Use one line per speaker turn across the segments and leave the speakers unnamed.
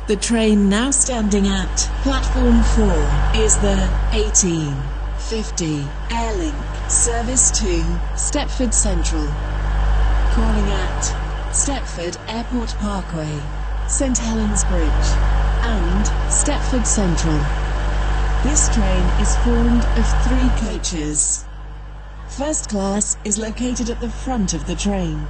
The train now standing at platform 4 is the 1850 Airlink service to Stepford Central. Calling at Stepford Airport Parkway, St Helens Bridge and Stepford Central. This train is formed of 3 coaches. First class is located at the front of the train.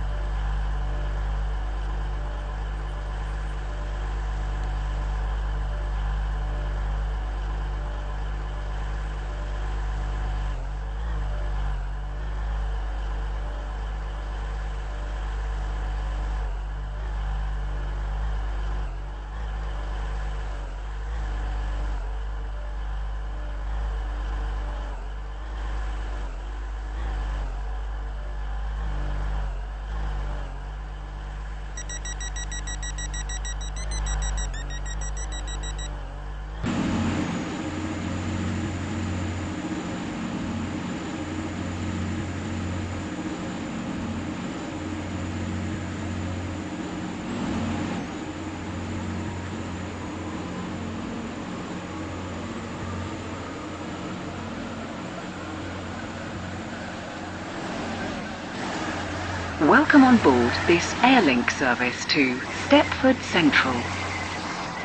Welcome on board this Airlink service to Stepford Central.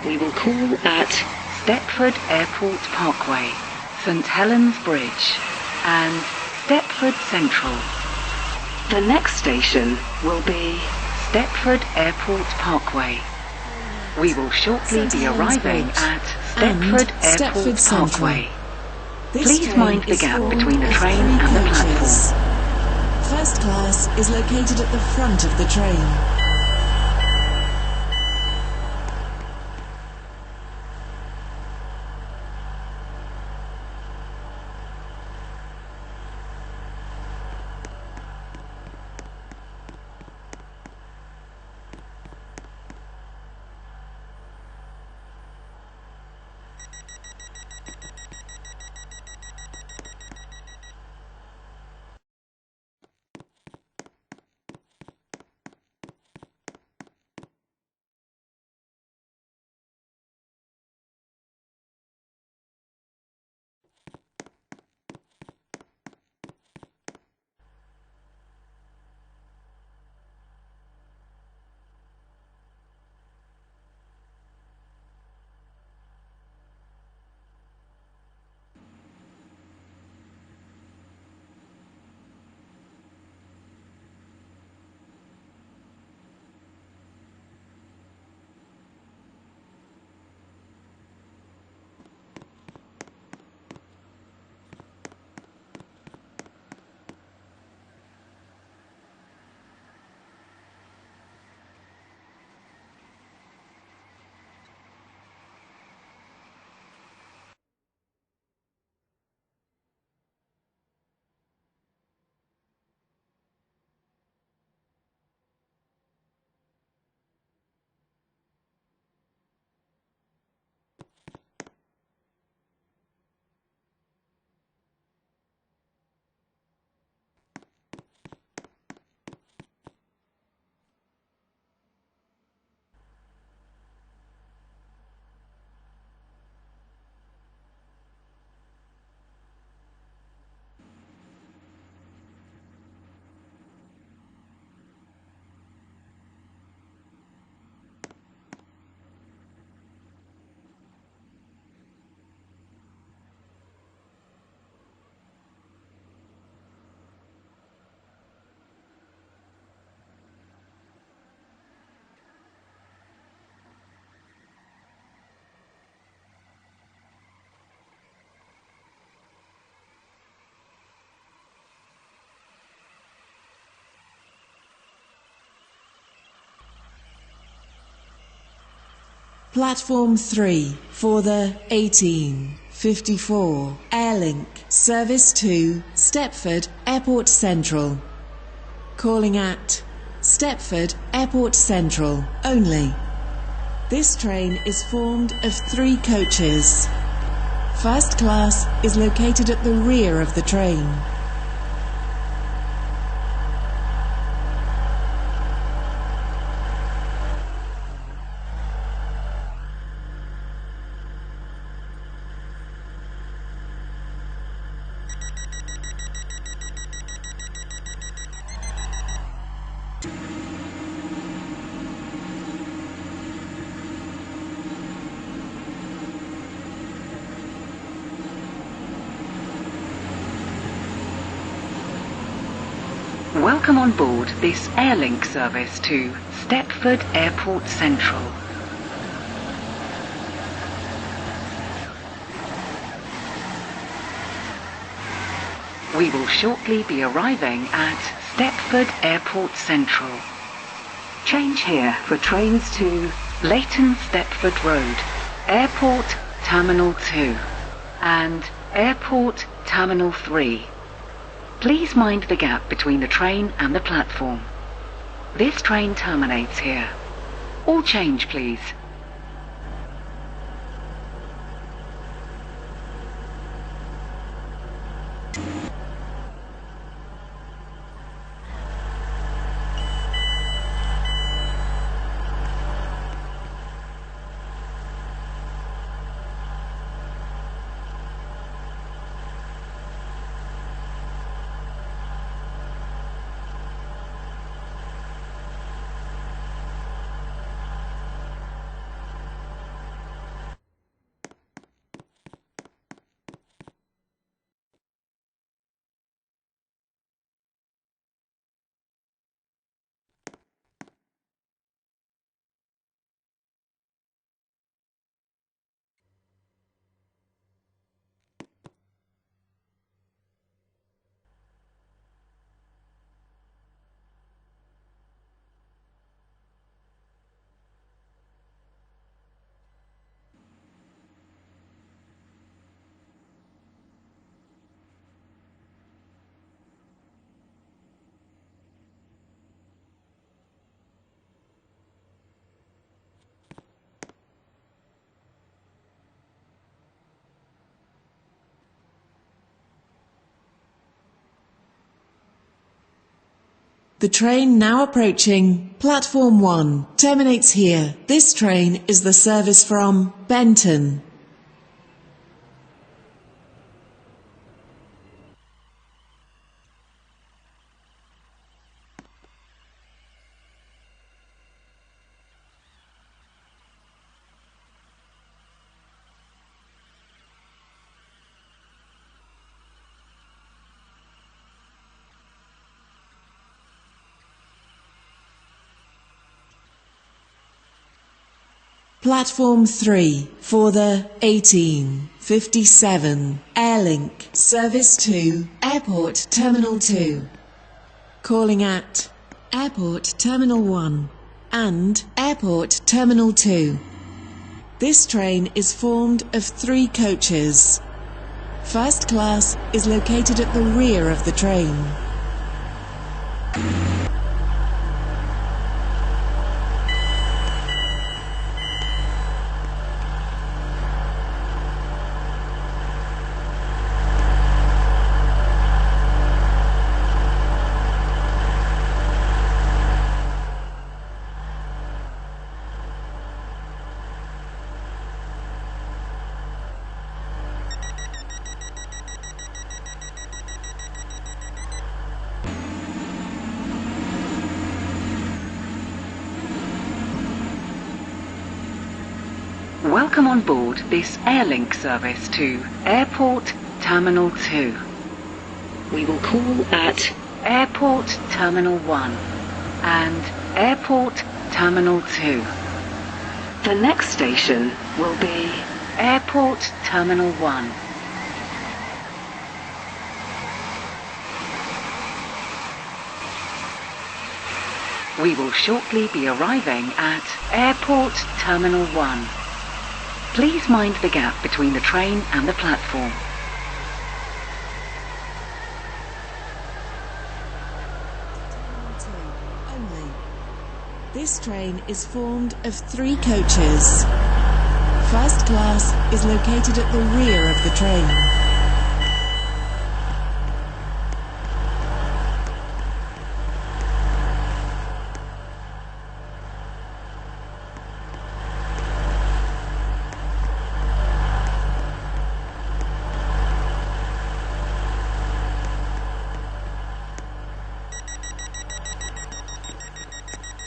We will call at Stepford Airport Parkway, St Helens Bridge and Stepford Central. The next station will be Stepford Airport Parkway. We will shortly be arriving at Stepford Airport Parkway. Please mind the gap between the train and the platform.
First class is located at the front of the train. Platform 3 for the 1854 Airlink service to Stepford Airport Central. Calling at Stepford Airport Central only. This train is formed of 3 coaches. First class is located at the rear of the train.
Welcome on board this Airlink service to Stepford Airport Central. We will shortly be arriving at Stepford Airport Central. Change here for trains to Leighton Stepford Road, Airport Terminal 2 and Airport Terminal 3. Please mind the gap between the train and the platform. This train terminates here. All change, please.
The train now approaching Platform 1 terminates here. This train is the service from Benton. Platform 3 for the 1857 Airlink service to Airport Terminal 2. Calling at Airport Terminal 1 and Airport Terminal 2. This train is formed of 3 coaches. First class is located at the rear of the train.
Welcome on board this Airlink service to Airport Terminal 2. We will call at Airport Terminal 1 and Airport Terminal 2. The next station will be Airport Terminal 1. We will shortly be arriving at Airport Terminal 1. Please mind the gap between the train and the platform.
Only. This train is formed of 3 coaches. First class is located at the rear of the train.